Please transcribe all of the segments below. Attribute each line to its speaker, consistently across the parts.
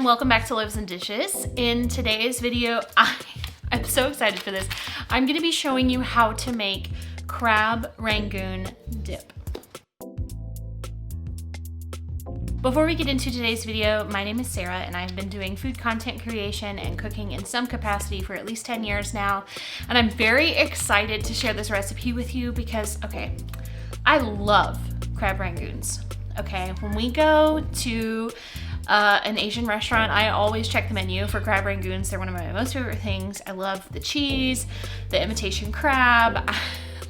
Speaker 1: everyone, welcome back to Loaves and Dishes. In today's video, I'm so excited for this. I'm gonna be showing you how to make Crab Rangoon Dip. Before we get into today's video, my name is Sarah and I've been doing food content creation and cooking in some capacity for at least 10 years now. And I'm very excited to share this recipe with you because, okay, I love crab rangoons. Okay, when we go to an Asian restaurant, I always check the menu for crab rangoons. They're one of my most favorite things. I love the cheese, the imitation crab. I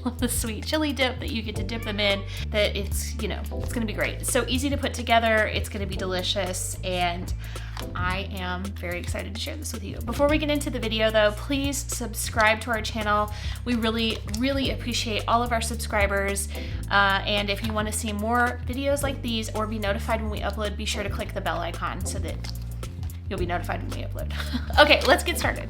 Speaker 1: love the sweet chili dip that you get to dip them in. That it's, you know, it's gonna be great. It's so easy to put together. It's gonna be delicious, and I am very excited to share this with you. Before we get into the video though, please subscribe to our channel. We really, really appreciate all of our subscribers. And if you want to see more videos like these or be notified when we upload, be sure to click the bell icon so that you'll be notified when we upload. Okay, let's get started.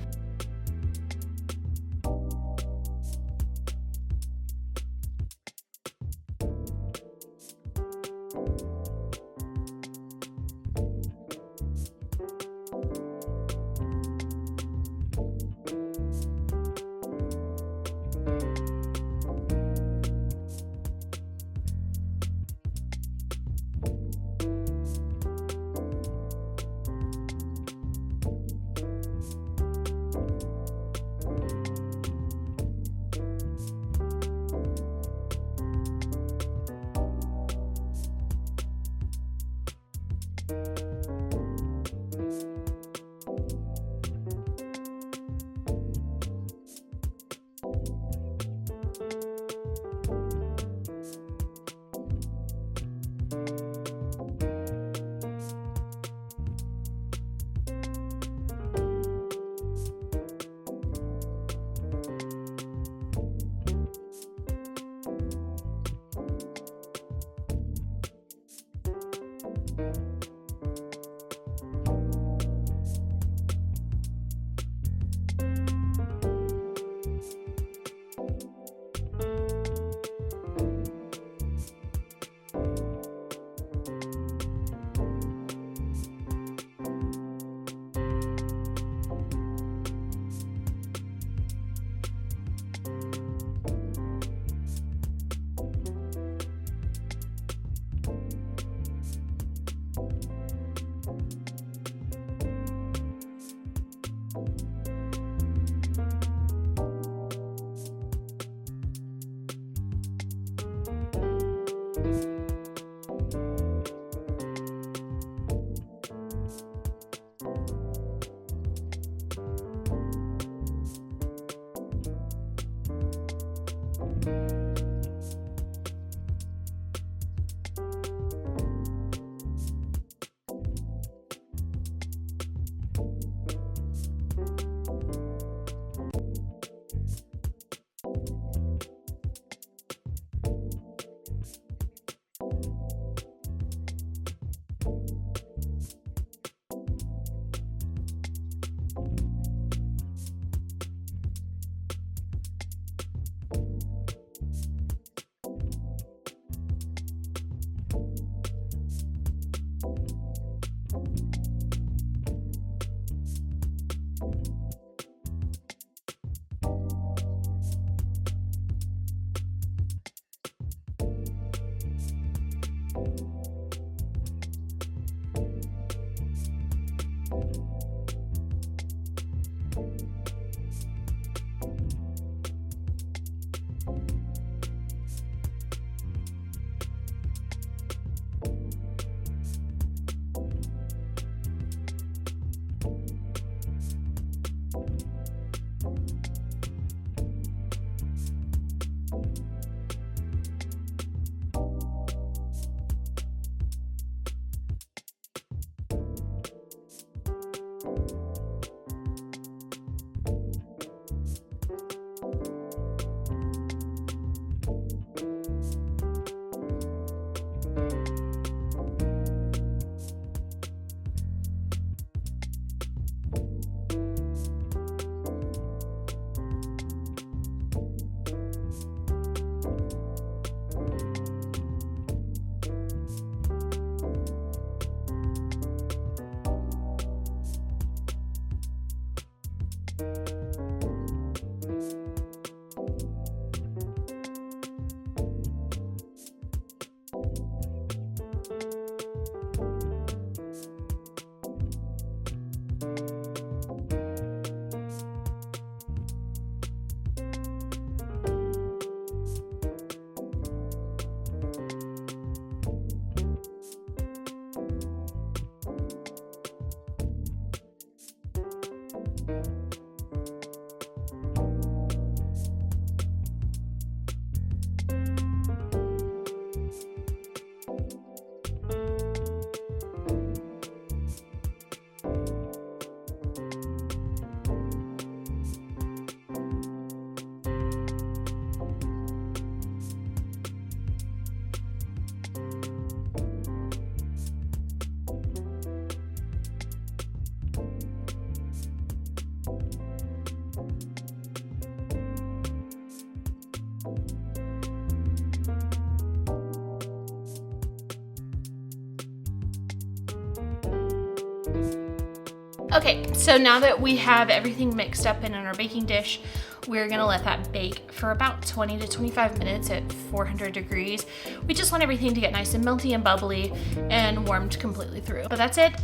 Speaker 1: Okay, so now that we have everything mixed up in our baking dish, we're gonna let that bake for about 20 to 25 minutes at 400 degrees. We just want everything to get nice and melty and bubbly and warmed completely through. But that's it.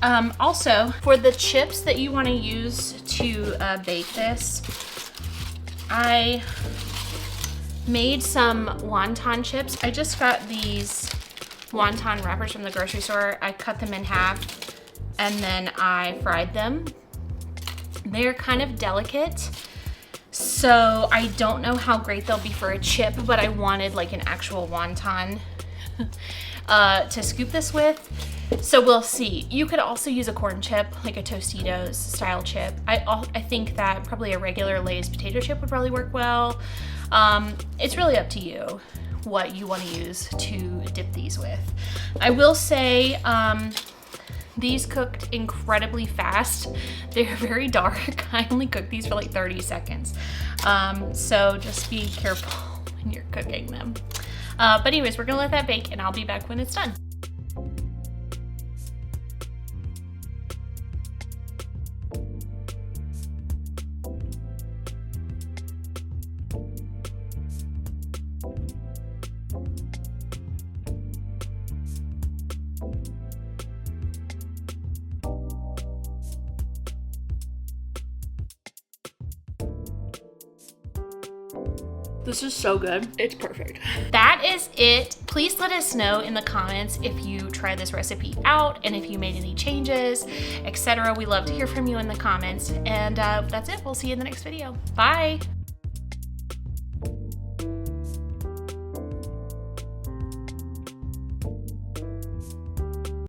Speaker 1: Also, for the chips that you wanna use to bake this, I made some wonton chips. I just got these wonton wrappers from the grocery store. I cut them in half and then I fried them. They're kind of delicate, so I don't know how great they'll be for a chip, but I wanted like an actual wonton to scoop this with. So we'll see. You could also use a corn chip, like a Tostitos style chip. I think that probably a regular Lay's potato chip would probably work well. It's really up to you what you want to use to dip these with. I will say, these cooked incredibly fast. They're very dark. I only cooked these for like 30 seconds. So just be careful when you're cooking them. But anyways, we're gonna let that bake and I'll be back when it's done. This is so good. It's perfect. That is it. Please let us know in the comments if you try this recipe out and if you made any changes, etc. We love to hear from you in the comments. And that's it. We'll see you in the next video. Bye.